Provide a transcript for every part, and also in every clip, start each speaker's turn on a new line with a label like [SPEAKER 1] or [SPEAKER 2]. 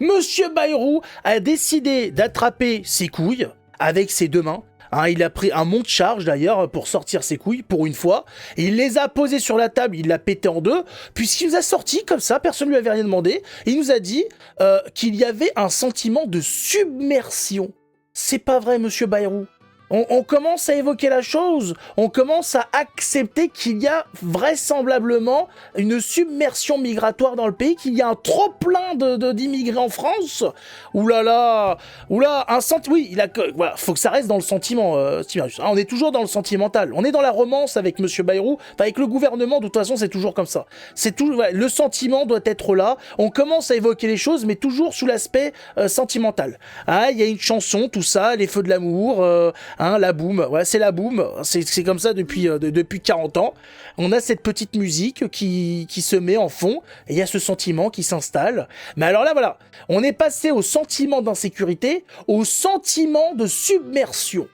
[SPEAKER 1] Monsieur Bayrou a décidé d'attraper ses couilles avec ses deux mains. Hein, il a pris un monte-charge d'ailleurs pour sortir ses couilles pour une fois. Et il les a posées sur la table, il l'a pété en deux, puisqu'il nous a sorti comme ça, personne ne lui avait rien demandé. Il nous a dit qu'il y avait un sentiment de submersion. C'est pas vrai, monsieur Bayrou. On commence à évoquer la chose, on commence à accepter qu'il y a vraisemblablement une submersion migratoire dans le pays, qu'il y a un trop-plein d'immigrés en France. Oulala, oui, voilà, faut que ça reste dans le sentiment, on est toujours dans le sentimental, on est dans la romance avec Monsieur Bayrou, avec le gouvernement, de toute façon c'est toujours comme ça. Voilà, le sentiment doit être là, on commence à évoquer les choses, mais toujours sous l'aspect sentimental. Ah, il y a une chanson, tout ça, les feux de l'amour, la boum, ouais, c'est la boum, c'est comme ça depuis 40 ans. On a cette petite musique qui se met en fond, et il y a ce sentiment qui s'installe. Mais alors là, voilà, on est passé au sentiment d'insécurité, au sentiment de submersion.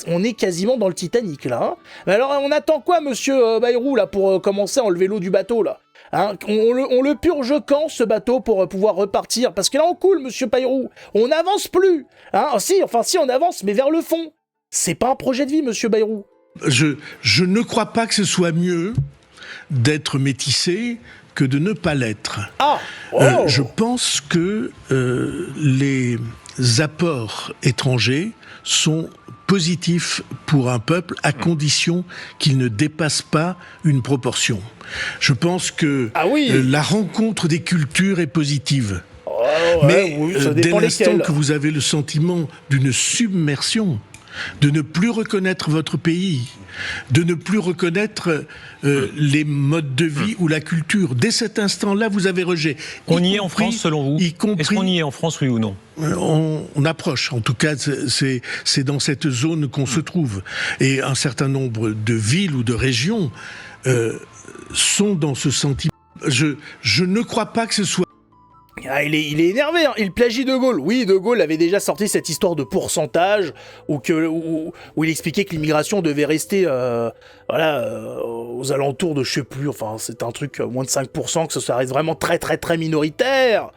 [SPEAKER 1] On est quasiment dans le Titanic, là. Hein. Mais alors, on attend quoi, monsieur Bayrou, là, pour commencer à enlever l'eau du bateau, là? Hein, on le purge quand, ce bateau, pour pouvoir repartir? Parce que là, on coule, monsieur Bayrou. On n'avance plus. Hein, si, on avance, mais vers le fond. C'est pas un projet de vie, monsieur Bayrou.
[SPEAKER 2] Je ne crois pas que ce soit mieux d'être métissé que de ne pas l'être.
[SPEAKER 1] Ah
[SPEAKER 2] Je pense que les apports étrangers sont positifs pour un peuple à condition qu'il ne dépasse pas une proportion. Je pense que la rencontre des cultures est positive. Mais dès l'instant que vous avez le sentiment d'une submersion, de ne plus reconnaître votre pays, de ne plus reconnaître les modes de vie ou la culture. Dès cet instant-là, vous avez rejet.
[SPEAKER 3] On y est en France, selon vous? Est-ce qu'on y est en France, oui ou non?
[SPEAKER 2] On approche. En tout cas, c'est dans cette zone qu'on se trouve. Et un certain nombre de villes ou de régions sont dans ce sentiment. Je ne crois pas que ce soit...
[SPEAKER 1] Ah, il est énervé, hein. Il plagie De Gaulle. Oui, De Gaulle avait déjà sorti cette histoire de pourcentage où il expliquait que l'immigration devait rester aux alentours de je sais plus, enfin c'est un truc moins de 5%, que ça reste vraiment très très très minoritaire.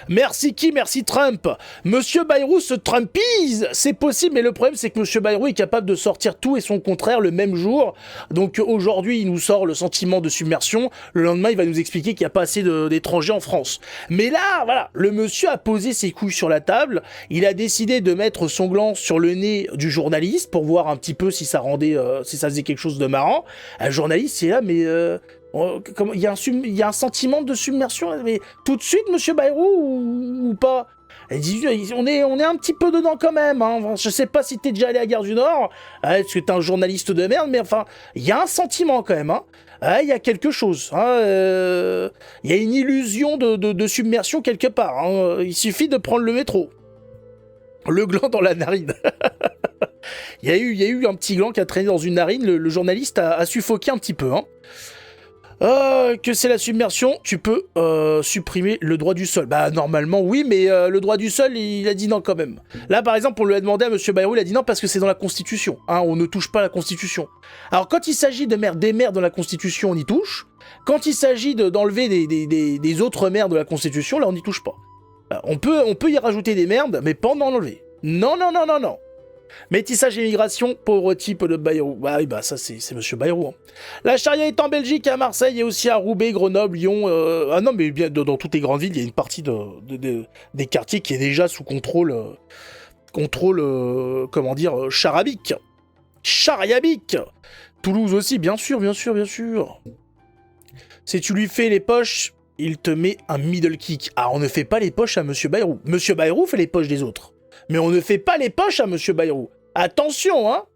[SPEAKER 1] Merci qui? Merci Trump. Monsieur Bayrou se trumpise. C'est possible, mais le problème c'est que Monsieur Bayrou est capable de sortir tout et son contraire le même jour. Donc aujourd'hui il nous sort le sentiment de submersion, le lendemain il va nous expliquer qu'il n'y a pas assez d'étrangers en France. Mais là, voilà, le monsieur a posé ses couilles sur la table, il a décidé de mettre son gland sur le nez du journaliste pour voir un petit peu si ça faisait quelque chose de marrant. Un journaliste, c'est là, mais... il y a un sentiment de submersion, mais tout de suite, monsieur Bayrou, ou pas? On est un petit peu dedans quand même, hein. Je sais pas si t'es déjà allé à Gare du Nord, parce que t'es un journaliste de merde, mais enfin, il y a un sentiment quand même, hein. Il y a quelque chose, hein. Il y a une illusion de submersion quelque part, hein. Il suffit de prendre le métro. Le gland dans la narine. Il y a eu un petit gland qui a traîné dans une narine, le journaliste a suffoqué un petit peu, hein. Que c'est la submersion, tu peux supprimer le droit du sol. Bah normalement oui, mais le droit du sol, il a dit non quand même. Là par exemple, on lui a demandé à monsieur Bayrou, il a dit non parce que c'est dans la Constitution. Hein, on ne touche pas à la Constitution. Alors quand il s'agit de mettre des maires dans la Constitution, on y touche. Quand il s'agit d'enlever des autres maires de la Constitution, là on n'y touche pas. On peut y rajouter des merdes, mais pas en enlever. Non. Métissage et immigration, pauvre type de Bayrou. Bah ça c'est monsieur Bayrou. Hein. La charia est en Belgique, à Marseille et aussi à Roubaix, Grenoble, Lyon. Non mais bien dans toutes les grandes villes, il y a une partie des quartiers qui est déjà sous contrôle charabique. Chariabique. Toulouse aussi, bien sûr. Si tu lui fais les poches, il te met un middle kick. Ah, on ne fait pas les poches à monsieur Bayrou. Monsieur Bayrou fait les poches des autres. Mais on ne fait pas les poches à monsieur Bayrou. Attention, hein.